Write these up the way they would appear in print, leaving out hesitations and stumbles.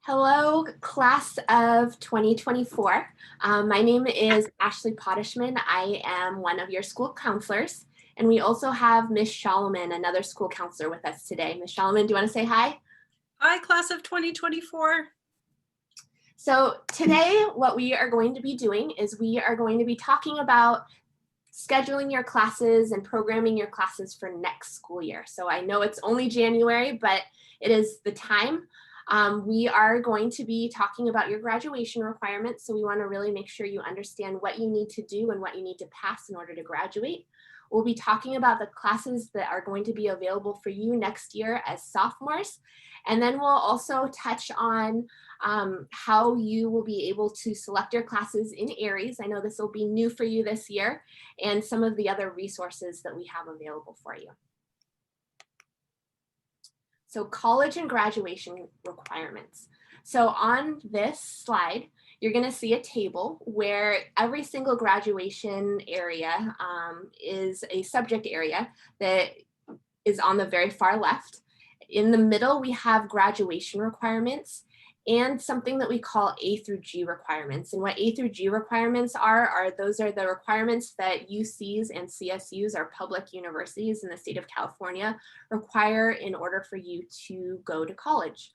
Hello, class of 2024. My name is Ashley Pottishman. I am one of your school counselors. And we also have Ms. Shalaman, another school counselor with us today. Ms. Shalaman, do you want to say hi? Hi, class of 2024. So today, what we are going to be doing is we are going to be talking about scheduling your classes and programming your classes for next school year. So I know it's only January, but it is the time. We are going to be talking about your graduation requirements. So we want to really make sure you understand what you need to do and what you need to pass in order to graduate. We'll be talking about the classes that are going to be available for you next year as sophomores. And then we'll also touch on how you will be able to select your classes in Aries. I know this will be new for you this year, and some of the other resources that we have available for you. So college and graduation requirements. So on this slide, you're going to see a table where every single graduation area is a subject area that is on the very far left. In the middle, we have graduation requirements and something that we call A through G requirements. And what A through G requirements are those are the requirements that UCs and CSUs, our public universities in the state of California, require in order for you to go to college.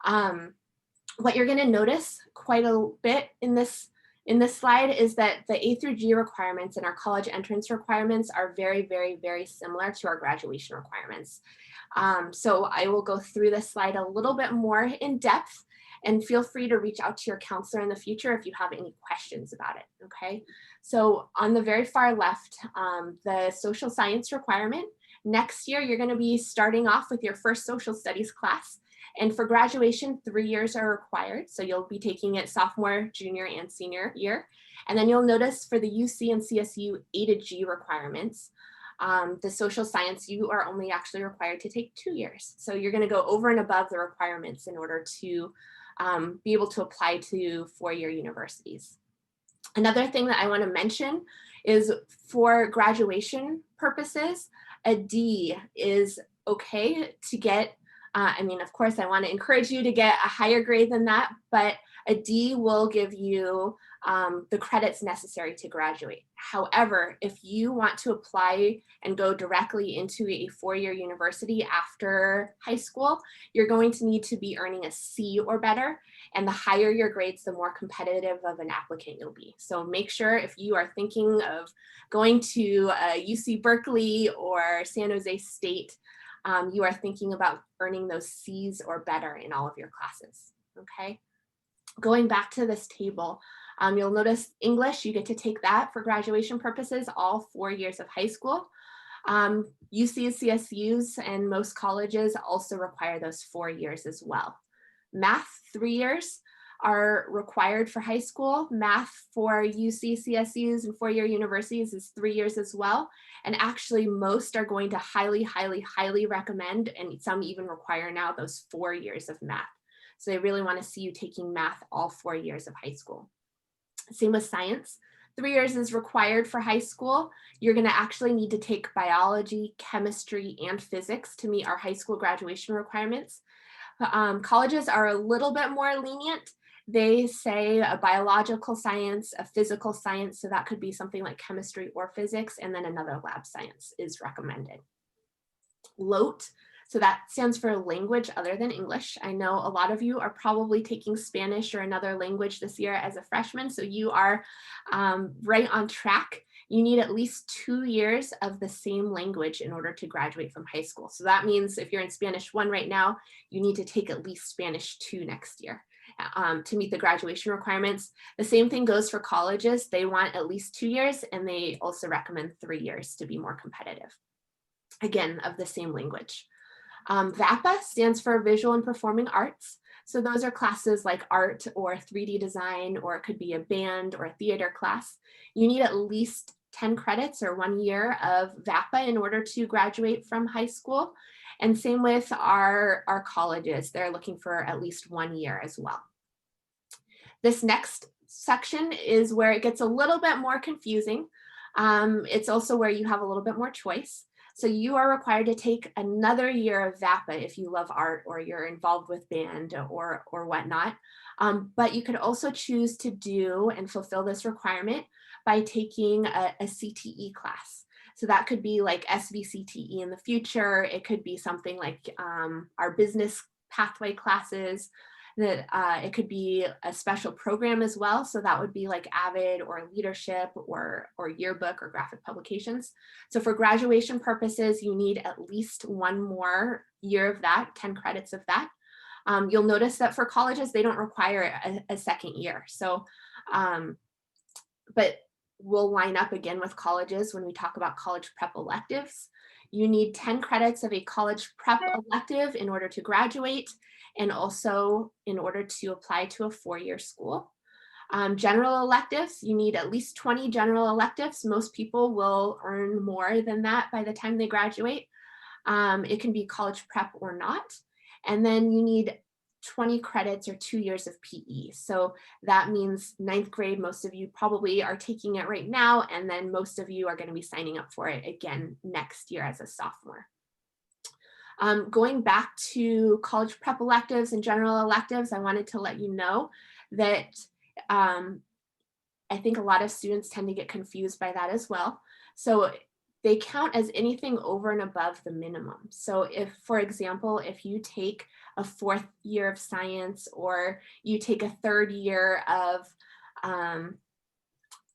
What you're going to notice quite a bit in this slide is that the A through G requirements and our college entrance requirements are very, very, very similar to our graduation requirements. So I will go through this slide a little bit more in depth, and feel free to reach out to your counselor in the future if you have any questions about it, okay? So on the very far left, the social science requirement, next year you're gonna be starting off with your first social studies class. And for graduation, 3 years are required. So you'll be taking it sophomore, junior, and senior year. And then you'll notice for the UC and CSU A to G requirements, the social science, you are only actually required to take 2 years. So you're gonna go over and above the requirements in order to be able to apply to four-year universities. Another thing that I want to mention is for graduation purposes, a D is okay to get. I mean, of course, I want to encourage you to get a higher grade than that, but a D will give you the credits necessary to graduate. However, if you want to apply and go directly into a four-year university after high school, you're going to need to be earning a C or better. And the higher your grades, the more competitive of an applicant you'll be. So make sure if you are thinking of going to UC Berkeley or San Jose State, you are thinking about earning those C's or better in all of your classes, okay? Going back to this table, you'll notice English, you get to take that for graduation purposes, all 4 years of high school. UCs, CSUs, and most colleges also require those 4 years as well. Math, 3 years are required for high school. Math for UC, CSUs, and four-year universities is 3 years as well. And actually most are going to highly, highly, highly recommend, and some even require now, those 4 years of math. So they really want to see you taking math all 4 years of high school. Same with science. 3 years is required for high school. You're going to actually need to take biology, chemistry, and physics to meet our high school graduation requirements. Colleges are a little bit more lenient. They say a biological science, a physical science, so that could be something like chemistry or physics, and then another lab science is recommended. LOTE, so that stands for language other than English. I know a lot of you are probably taking Spanish or another language this year as a freshman, so you are right on track. You need at least 2 years of the same language in order to graduate from high school. So that means if you're in Spanish 1 right now, you need to take at least Spanish 2 next year to meet the graduation requirements. The same thing goes for colleges. They want at least 2 years, and they also recommend 3 years to be more competitive. Again, of the same language. VAPA stands for Visual and Performing Arts. So those are classes like art or 3D design, or it could be a band or a theater class. You need at least 10 credits or 1 year of VAPA in order to graduate from high school. And same with our colleges. They're looking for at least 1 year as well. This next section is where it gets a little bit more confusing. It's also where you have a little bit more choice. So you are required to take another year of VAPA if you love art or you're involved with band or whatnot. But you could also choose to do and fulfill this requirement by taking a CTE class. So that could be like SVCTE in the future. It could be something like our business pathway classes. That it could be a special program as well. So that would be like AVID or leadership or yearbook or graphic publications. So for graduation purposes, you need at least one more year of that, 10 credits of that. You'll notice that for colleges, they don't require a second year. So, but we'll line up again with colleges when we talk about college prep electives. You need 10 credits of a college prep elective in order to graduate, and also in order to apply to a 4-year school. General electives, you need at least 20 general electives. Most people will earn more than that by the time they graduate. It can be college prep or not. And then you need 20 credits or 2 years of PE. So that means 9th grade, most of you probably are taking it right now, and then most of you are going to be signing up for it again next year as a sophomore. Going back to college prep electives and general electives, I wanted to let you know that I think a lot of students tend to get confused by that as well. So they count as anything over and above the minimum. So if, for example, if you take a 4th year of science, or you take a 3rd year of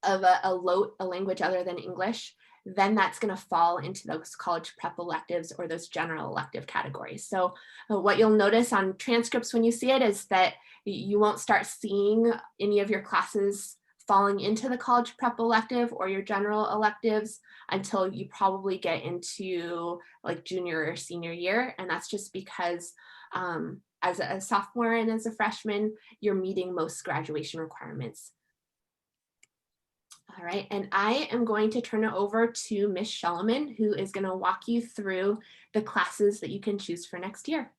a language other than English, then that's going to fall into those college prep electives or those general elective categories. So what you'll notice on transcripts when you see it is that you won't start seeing any of your classes falling into the college prep elective or your general electives until you probably get into like junior or senior year. And that's just because as a sophomore and as a freshman, you're meeting most graduation requirements. All right, and I am going to turn it over to Ms. Shulman, who is going to walk you through the classes that you can choose for next year.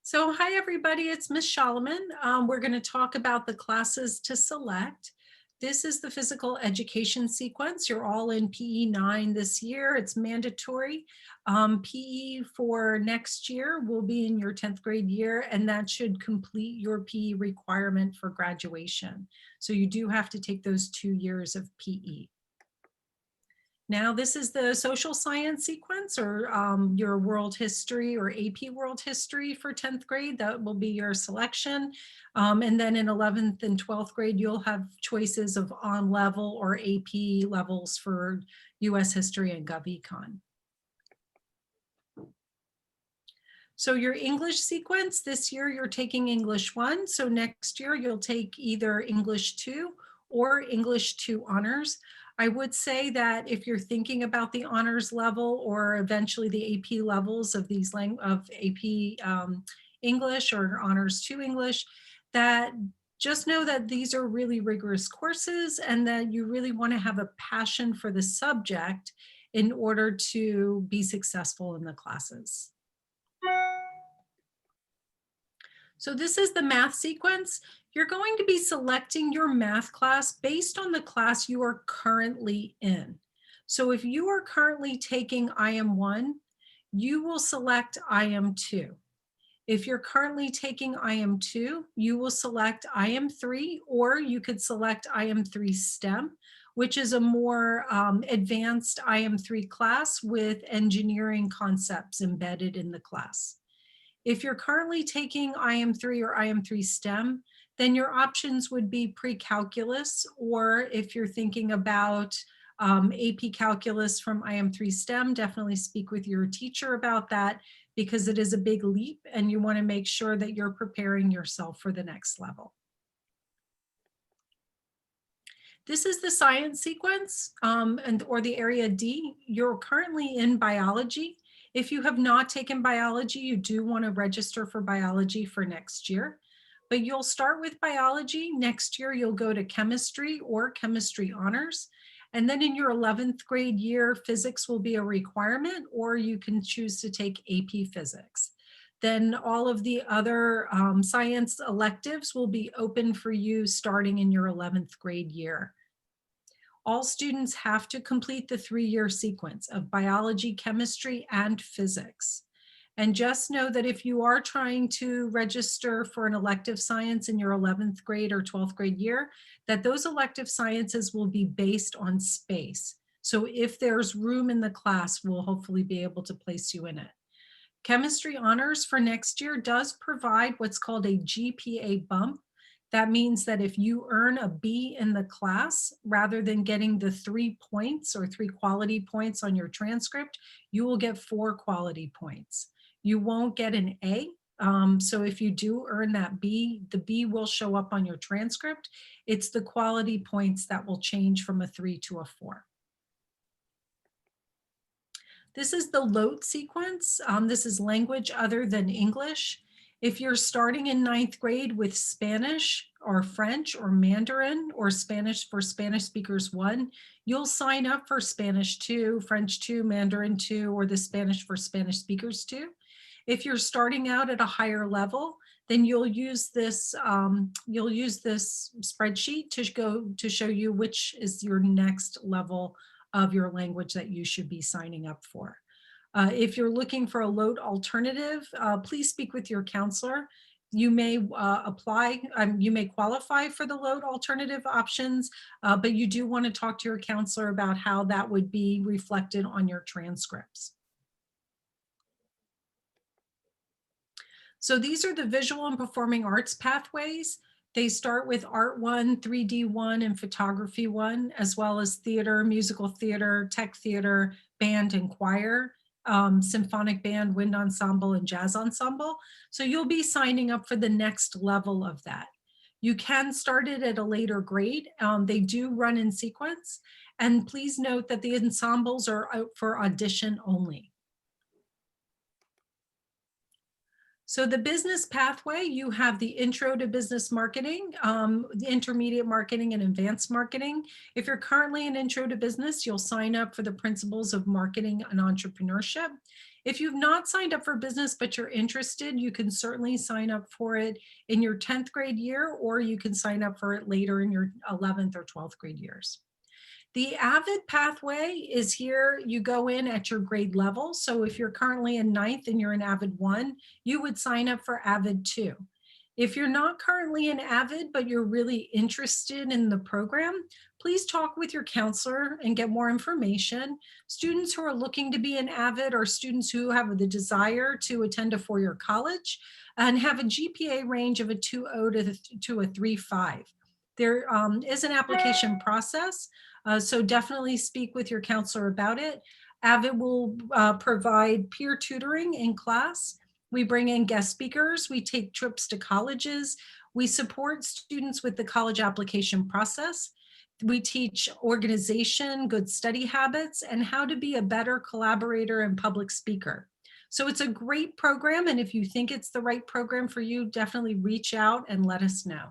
So hi, everybody. It's Ms. Shulman. We're going to talk about the classes to select. This is the physical education sequence. You're all in PE 9 this year. It's mandatory. PE for next year will be in your 10th grade year, and that should complete your PE requirement for graduation. So you do have to take those 2 years of PE. Now, this is the social science sequence, or your world history or AP world history for 10th grade. That will be your selection. And then in 11th and 12th grade, you'll have choices of on level or AP levels for US history and GovEcon. So your English sequence, this year you're taking English 1. So next year you'll take either English 2 or English 2 honors. I would say that if you're thinking about the honors level or eventually the AP levels of these of AP English or honors 2 English, that just know that these are really rigorous courses and that you really want to have a passion for the subject in order to be successful in the classes. So this is the math sequence. You're going to be selecting your math class based on the class you are currently in. So if you are currently taking IM1, you will select IM2. If you're currently taking IM2, you will select IM3, or you could select IM3 STEM, which is a more advanced IM3 class with engineering concepts embedded in the class. If you're currently taking IM3 or IM3 STEM, then your options would be pre-calculus, or if you're thinking about AP calculus from IM3 STEM, definitely speak with your teacher about that, because it is a big leap and you want to make sure that you're preparing yourself for the next level. This is the science sequence or the area D. You're currently in biology. If you have not taken biology, you do want to register for biology for next year. But you'll start with biology. Next year, you'll go to chemistry or chemistry honors. And then in your 11th grade year, physics will be a requirement, or you can choose to take AP physics. Then all of the other science electives will be open for you starting in your 11th grade year. All students have to complete the 3-year sequence of biology, chemistry, and physics. And just know that if you are trying to register for an elective science in your 11th grade or 12th grade year, that those elective sciences will be based on space. So if there's room in the class, we'll hopefully be able to place you in it. Chemistry honors for next year does provide what's called a GPA bump. That means that if you earn a B in the class, rather than getting the 3 points or 3 quality points on your transcript, you will get 4 quality points. You won't get an A. So if you do earn that B, the B will show up on your transcript. It's the quality points that will change from a 3 to a 4. This is the LOTE sequence. This is language other than English. If you're starting in 9th grade with Spanish or French or Mandarin or Spanish for Spanish speakers 1, you'll sign up for Spanish 2, French 2, Mandarin 2, or the Spanish for Spanish speakers 2. If you're starting out at a higher level, then you'll use this spreadsheet to show you which is your next level of your language that you should be signing up for. If you're looking for a LOTE alternative, please speak with your counselor. You may you may qualify for the LOTE alternative options, but you do want to talk to your counselor about how that would be reflected on your transcripts. So these are the visual and performing arts pathways. They start with Art 1, 3D 1, and Photography 1, as well as theater, musical theater, tech theater, band and choir, symphonic band, wind ensemble, and jazz ensemble. So you'll be signing up for the next level of that. You can start it at a later grade. They do run in sequence. And please note that the ensembles are out for audition only. So the business pathway, you have the intro to business marketing, the intermediate marketing and advanced marketing. If you're currently an intro to business, you'll sign up for the principles of marketing and entrepreneurship. If you've not signed up for business, but you're interested, you can certainly sign up for it in your 10th grade year, or you can sign up for it later in your 11th or 12th grade years. The AVID pathway is here. You go in at your grade level. So if you're currently in 9th and you're in AVID 1, you would sign up for AVID 2. If you're not currently in AVID, but you're really interested in the program, please talk with your counselor and get more information. Students who are looking to be in AVID are students who have the desire to attend a 4-year college and have a GPA range of a 2.0 to a 3.5. There is an application process. So definitely speak with your counselor about it. AVID will provide peer tutoring in class. We bring in guest speakers. We take trips to colleges. We support students with the college application process. We teach organization, good study habits, and how to be a better collaborator and public speaker. So it's a great program. And if you think it's the right program for you, definitely reach out and let us know.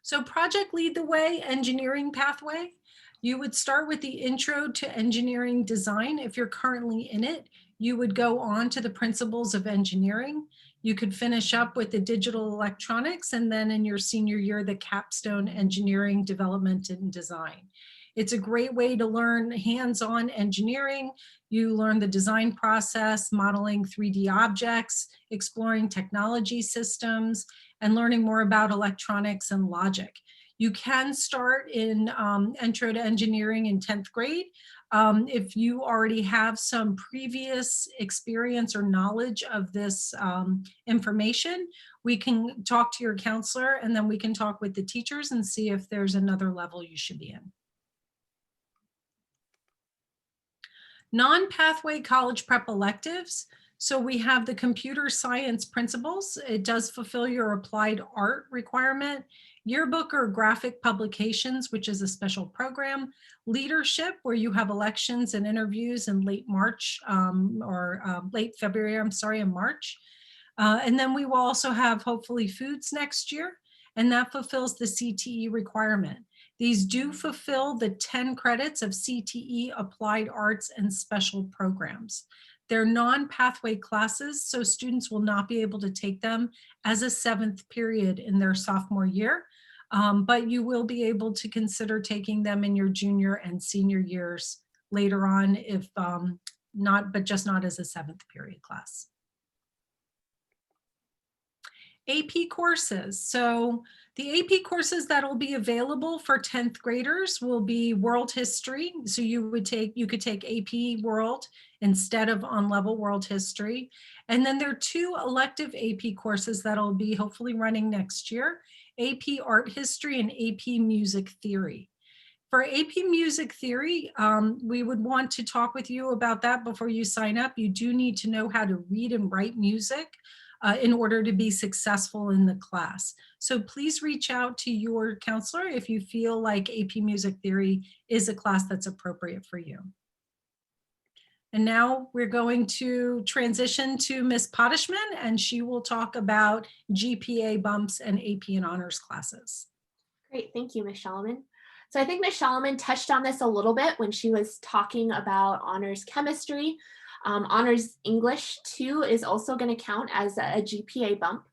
So Project Lead the Way engineering pathway, you would start with the intro to engineering design. If you're currently in it, you would go on to the principles of engineering. You could finish up with the digital electronics, and then in your senior year, the capstone engineering development and design. It's a great way to learn hands-on engineering. You learn the design process, modeling 3D objects, exploring technology systems, and learning more about electronics and logic. You can start in Intro to Engineering in 10th grade. If you already have some previous experience or knowledge of this information, we can talk to your counselor, and then we can talk with the teachers and see if there's another level you should be in. Non-pathway college prep electives. So we have the computer science principles. It does fulfill your applied art requirement. Yearbook or graphic publications, which is a special program. Leadership, where you have elections and interviews in late March late February, and March. And then we will also have hopefully foods next year, and that fulfills the CTE requirement. These do fulfill the 10 credits of CTE applied arts and special programs. They're non-pathway classes, so students will not be able to take them as a 7th period in their sophomore year. but you will be able to consider taking them in your junior and senior years later on, if not, but just not as a 7th period class. AP courses. So the AP courses that will be available for 10th graders will be world history. So you could take AP World instead of on-level world history. And then there are 2 elective AP courses that'll be hopefully running next year, AP Art History and AP Music Theory. For AP Music Theory, we would want to talk with you about that before you sign up. You do need to know how to read and write music in order to be successful in the class. So please reach out to your counselor if you feel like AP Music Theory is a class that's appropriate for you. And now we're going to transition to Ms. Pottishman, and she will talk about GPA bumps and AP and honors classes. Great, thank you, Ms. Shalaman. So I think Ms. Shalaman touched on this a little bit when she was talking about honors chemistry. Honors English too is also going to count as a GPA bump,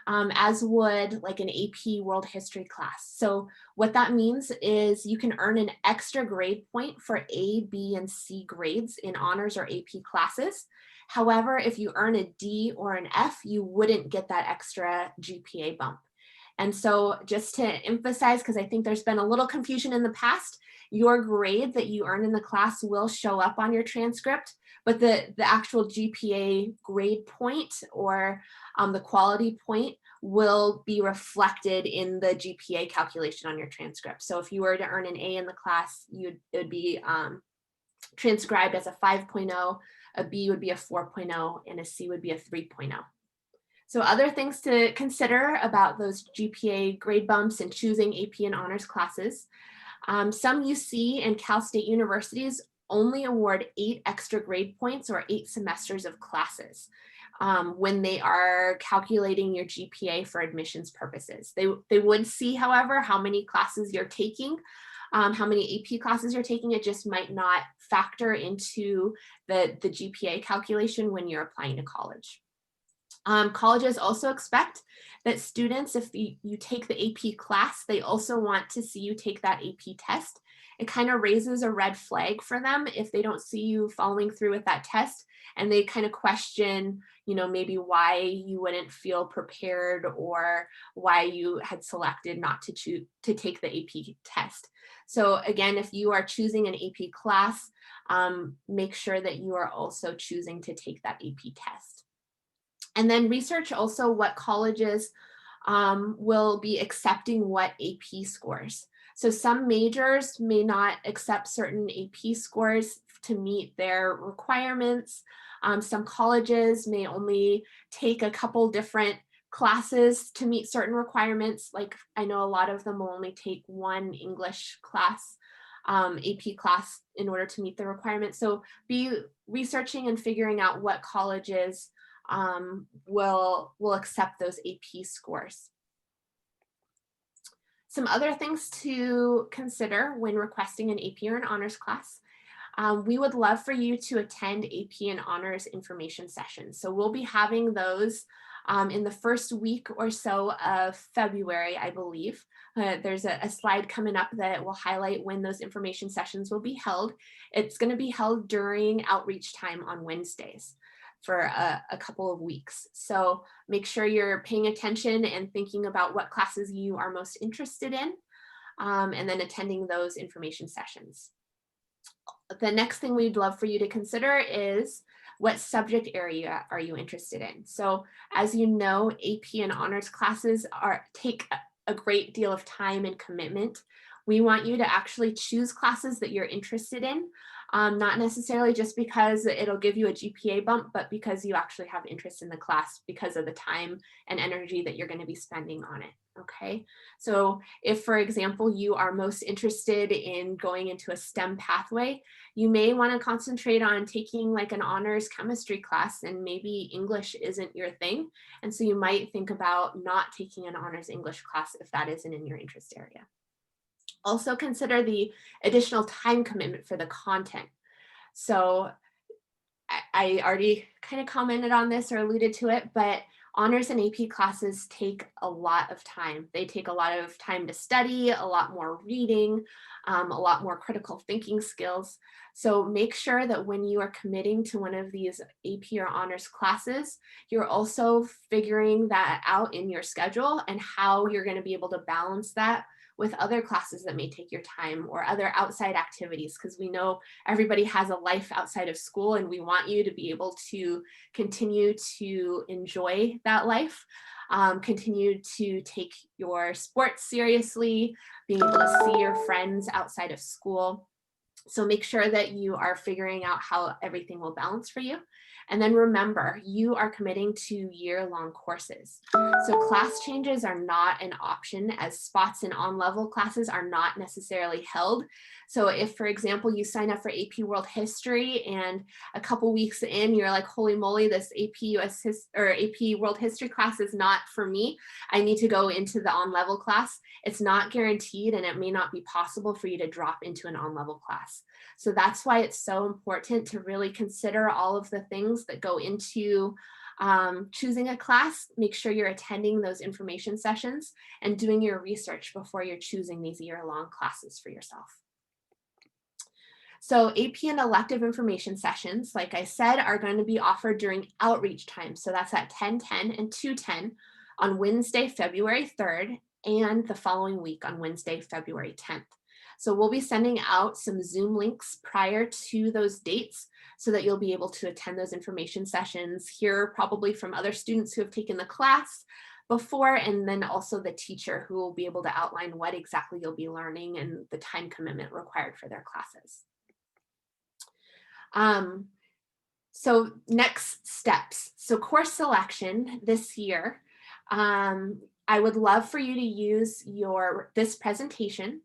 as would like an AP World History class. So what that means is you can earn an extra grade point for A, B, and C grades in honors or AP classes. However, if you earn a D or an F, you wouldn't get that extra GPA bump. And so just to emphasize, because I think there's been a little confusion in the past, your grade that you earn in the class will show up on your transcript, but the actual GPA grade point or the quality point will be reflected in the GPA calculation on your transcript. So if you were to earn an A in the class, it would be transcribed as a 5.0, a B would be a 4.0, and a C would be a 3.0. So other things to consider about those GPA grade bumps and choosing AP and honors classes. Some UC and Cal State universities only award 8 extra grade points or 8 semesters of classes when they are calculating your GPA for admissions purposes. They would see, however, how many classes you're taking, how many AP classes you're taking. It just might not factor into the GPA calculation when you're applying to college. Colleges also expect that students, if you take the AP class, they also want to see you take that AP test. It kind of raises a red flag for them if they don't see you following through with that test, and they kind of question, maybe why you wouldn't feel prepared or why you had selected not to take the AP test. So again, if you are choosing an AP class, make sure that you are also choosing to take that AP test. And then research also what colleges will be accepting what AP scores. So some majors may not accept certain AP scores to meet their requirements. Some colleges may only take a couple different classes to meet certain requirements. Like I know a lot of them will only take 1 English class, AP class, in order to meet the requirements. So be researching and figuring out what colleges will accept those AP scores. Some other things to consider when requesting an AP or an honors class. We would love for you to attend AP and honors information sessions. So we'll be having those in the first week or so of February, I believe. There's a slide coming up that will highlight when those information sessions will be held. It's going to be held during outreach time on Wednesdays for a couple of weeks. So make sure you're paying attention and thinking about what classes you are most interested in, and then attending those information sessions. The next thing we'd love for you to consider is what subject area are you interested in? So as you know, AP and honors classes take a great deal of time and commitment. We want you to actually choose classes that you're interested in, not necessarily just because it'll give you a GPA bump, but because you actually have interest in the class because of the time and energy that you're going to be spending on it. Okay, so if, for example, you are most interested in going into a STEM pathway, you may want to concentrate on taking like an honors chemistry class, and maybe English isn't your thing. And so you might think about not taking an honors English class if that isn't in your interest area. Also consider the additional time commitment for the content. So I already kind of commented on this or alluded to it, but Honors and AP classes take a lot of time. They take a lot of time to study, a lot more reading, a lot more critical thinking skills. So make sure that when you are committing to one of these AP or honors classes, you're also figuring that out in your schedule and how you're going to be able to balance that with other classes that may take your time or other outside activities, because we know everybody has a life outside of school and we want you to be able to continue to enjoy that life, continue to take your sports seriously, being able to see your friends outside of school. So make sure that you are figuring out how everything will balance for you. And then remember, you are committing to year-long courses. So class changes are not an option, as spots in on-level classes are not necessarily held. So if, for example, you sign up for AP World History and a couple weeks in, you're like, holy moly, this AP World History class is not for me. I need to go into the on-level class. It's not guaranteed, and it may not be possible for you to drop into an on-level class. So that's why it's so important to really consider all of the things that go into choosing a class. Make sure you're attending those information sessions and doing your research before you're choosing these year-long classes for yourself. So AP and elective information sessions, like I said, are going to be offered during outreach time. So that's at 10:10 and 2:10 on Wednesday, February 3rd, and the following week on Wednesday, February 10th. So we'll be sending out some Zoom links prior to those dates so that you'll be able to attend those information sessions, hear probably from other students who have taken the class before, and then also the teacher who will be able to outline what exactly you'll be learning and the time commitment required for their classes. So next steps. So course selection this year, I would love for you to use this presentation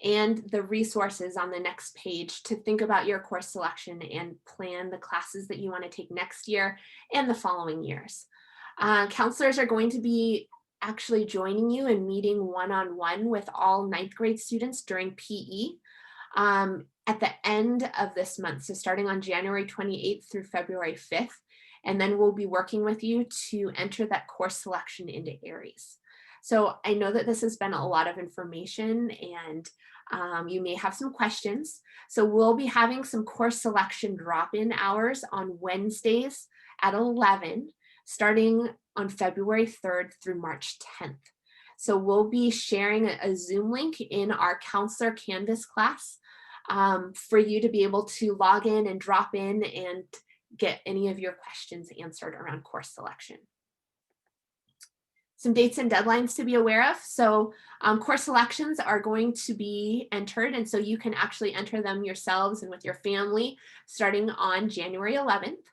and the resources on the next page to think about your course selection and plan the classes that you want to take next year and the following years. Counselors are going to be actually joining you and meeting one-on-one with all 9th grade students during PE at the end of this month. So starting on January 28th through February 5th. And then we'll be working with you to enter that course selection into Aries. So I know that this has been a lot of information, and you may have some questions. So we'll be having some course selection drop-in hours on Wednesdays at 11, starting on February 3rd through March 10th. So we'll be sharing a Zoom link in our Counselor Canvas class for you to be able to log in and drop in and get any of your questions answered around course selection. Some dates and deadlines to be aware of. So course selections are going to be entered, and so you can actually enter them yourselves and with your family starting on January 11th.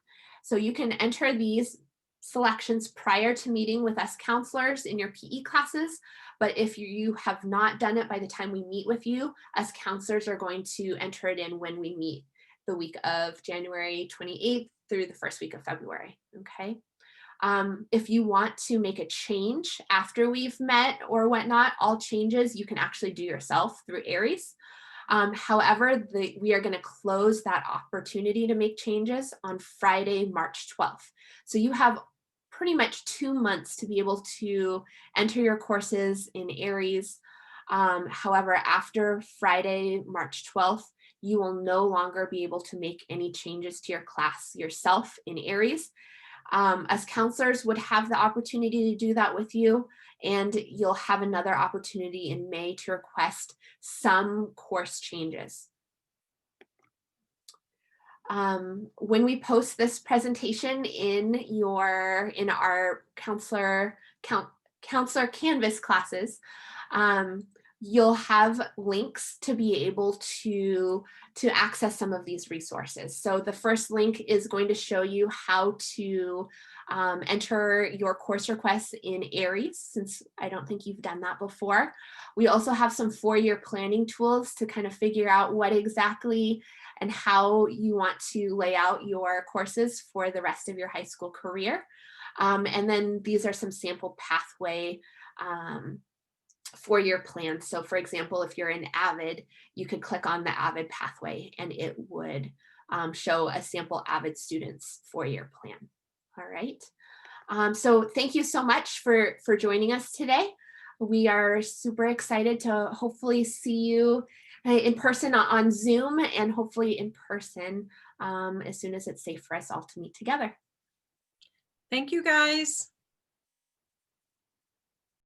So you can enter these selections prior to meeting with us counselors in your PE classes, but if you have not done it by the time we meet with you, us counselors are going to enter it in when we meet the week of January 28th through the first week of February, okay? If you want to make a change after we've met or whatnot, all changes you can actually do yourself through Aries. However, we are going to close that opportunity to make changes on Friday, March 12th. So you have pretty much 2 months to be able to enter your courses in Aries. However, after Friday, March 12th, you will no longer be able to make any changes to your class yourself in Aries. As counselors would have the opportunity to do that with you, and you'll have another opportunity in May to request some course changes. When we post this presentation in our counselor Canvas classes, you'll have links to be able to access some of these resources. So the first link is going to show you how to enter your course requests in Aries, since I don't think you've done that before. We also have some 4-year planning tools to kind of figure out what exactly and how you want to lay out your courses for the rest of your high school career. And then these are some sample pathway 4-year plans. So for example, if you're in AVID, you could click on the AVID pathway and it would show a sample AVID student's 4-year plan. All right. So thank you so much for joining us today. We are super excited to hopefully see you in person on Zoom and hopefully in person as soon as it's safe for us all to meet together. Thank you, guys.